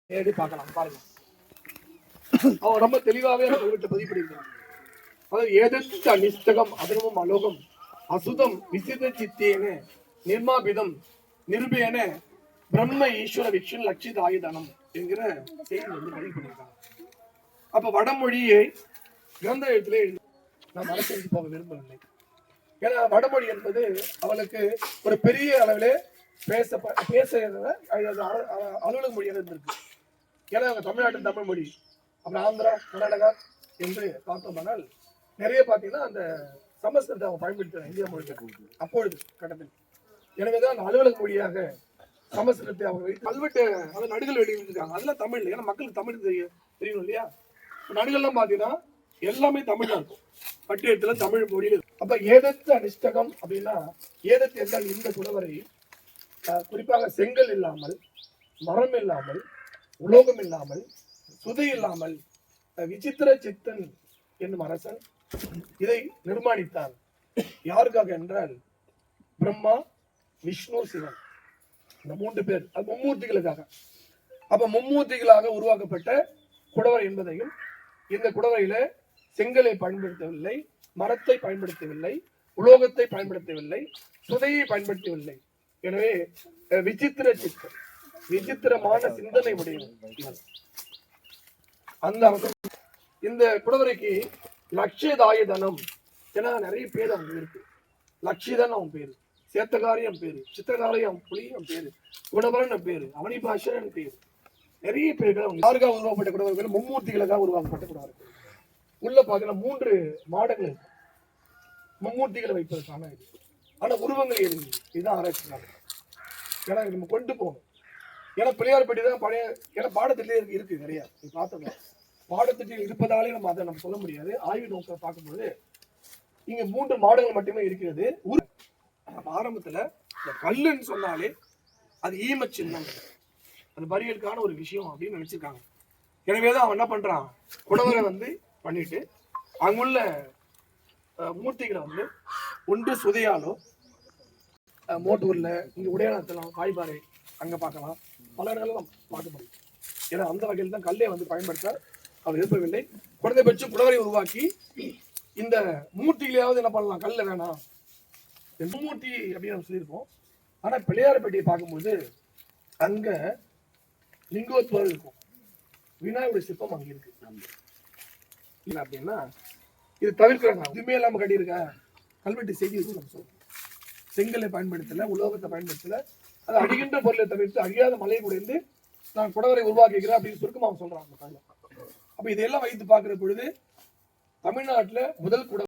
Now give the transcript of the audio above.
நேரடி பார்க்கலாம் பாருங்க. அவன் ரொம்ப தெளிவாகவே கல்வெட்டு பதிவு பண்ணியிருக்கான். அதாவது ஏதற்கு அனிஷ்டகம் அதர்மம் அலோகம் அசுதம் விசித சித்தேன நிர்மாபிதம் நிருபேன பிரம்ம ஈஸ்வர விக்ஷன் லட்சித ஆயுதனம் என்கிற செய்தி வந்து பதிவு பண்ணியிருக்காங்க. அப்ப வடமொழியை கிரந்த எழுத்திலே நாம் அரசியலுக்கு போக விரும்பவில்லை. ஏன்னா வடமொழி என்பது அவளுக்கு ஒரு பெரிய அளவிலே பேச அலுவலக மொழியாக இருந்திருக்கு. ஏன்னா அவங்க தமிழ்நாட்டின் தமிழ் மொழி, அப்புறம் ஆந்திரா கர்நாடகா என்று பார்த்தோம்னால் நிறைய பார்த்தீங்கன்னா அந்த சமஸ்கிருதத்தை அவங்க பயன்படுத்துறாங்க இந்தியா மொழி அப்பொழுது கட்டத்தில். எனவேதான் அந்த அலுவலக மொழியாக சமஸ்கிருதத்தை அவங்க வைத்து கல்வெட்டு அந்த நடுகள் வெளியிட்டிருக்காங்க. அதெல்லாம் தமிழ், ஏன்னா மக்களுக்கு தமிழ் தெரியும் இல்லையா. நடுகள்லாம் பார்த்தீங்கன்னா எல்லாமே தமிழ் தான் இருக்கும், பட்டியத்துல தமிழ் மொழியில். அப்ப ஏதத்து அனிஷ்டகம் அப்படின்னா ஏதத்து என்றால் இந்த குடவரை குறிப்பாக செங்கல் இல்லாமல், மரம் இல்லாமல், உலோகம் இல்லாமல், சுதை இல்லாமல் விசித்திர சித்தன் என்னும் அரசன் இதை நிர்மாணித்தான். யாருக்காக என்றால் பிரம்மா, விஷ்ணு, சிவன், இந்த 3 பேர், அது மும்மூர்த்திகளுக்காக. அப்ப மும்மூர்த்திகளாக உருவாக்கப்பட்ட குடவரை என்பதையும், இந்த குடவரையில செங்கலை பயன்படுத்தவில்லை, மரத்தை பயன்படுத்தவில்லை, உலோகத்தை பயன்படுத்தவில்லை, சுதையை பயன்படுத்தவில்லை. எனவே விசித்திர சித்தன், விசித்திரமான சிந்தனை உடையவன் அந்த இந்த குடவரைக்கு லட்சியதாயுதனம் ஏன்னா நிறைய பேர் அவங்க இருக்கு. லட்சிதன் அவன் பேரு, சேத்தகாரியம் பேரு, சித்திரகாரியம் புலியம் பேரு, குணவரன் பேரு, அவனி பாஷன் பேரு, நிறைய பேர்கள் அவங்க யாருக்காக உருவாக்கப்பட்ட குடவர்கள், மும்மூர்த்திகளுக்காக உருவாக்கப்பட்ட குடவர்கள். உள்ள பாத்தீங்கன்னா 3 மாடங்கள் இருக்கு மும்மூர்த்திகளை வைப்பதற்கான. ஆனா உருவங்கள் எதுவும் இதுதான் ஆராய்ச்சி. ஏன்னா நம்ம கொண்டு போகணும். ஏன்னா பிள்ளையார்பட்டி தான் பழைய, ஏன்னா பாடத்திலே இருக்கு நிறைய. நீ பார்த்தோம் பாடத்திட்டில் இருப்பதாலே நம்ம அதை நம்ம சொல்ல முடியாது. ஆய்வு நோக்க பார்க்கும்போது இங்க 3 மாடங்கள் மட்டுமே இருக்கிறது. ஆரம்பத்துல இந்த கல்லுன்னு சொன்னாலே அது ஈம சின்னம், அது பரியலுக்கான ஒரு விஷயம் அப்படின்னு நினைச்சிருக்காங்க. எனவேதான் அவன் என்ன பண்றான், குடவரை வந்து பண்ணிட்டு அங்குள்ள மூர்த்திகளை வந்து ஒன்று சுதையாலோ, மோட்டூர்ல இங்க உடையாளத்தலாம் காய்பாறை அங்க பார்க்கலாம், பல இடங்களும் பார்க்க முடியும். ஏன்னா அந்த வகையில் தான் கல்லை வந்து பயன்படுத்த அவர் விரும்பவில்லை. குறைந்தபட்சம் குடவரை உருவாக்கி இந்த மூர்த்திகளையாவது என்ன பண்ணலாம், கல்ல வேணாம் மூர்த்தி அப்படின்னு நம்ம சொல்லியிருப்போம். ஆனா பிள்ளையார்பட்டியை பார்க்கும்போது அங்க லிங்கோத்வரம் இருக்கும், விநாயகருடைய சிற்பம் அங்க இருக்கு. அப்படின்னா இது தவிர்க்கிறாங்க. இதுமே இல்லாம கட்டியிருக்க கல்வெட்டு செய்தி வச்சு நம்ம சொல்றோம். செங்கலை பயன்படுத்தல, உலோகத்தை பயன்படுத்தல, அது அழிகின்ற பொருளை தவிர்த்து அழியாத மலையை குடைந்து நான் குடவரை உருவாக்குகிறேன் அப்படின்னு சுருக்கமாக சொல்றாங்க. அப்ப இதையெல்லாம் வைத்து பார்க்கிற பொழுது தமிழ்நாட்டுல முதல் குடவரை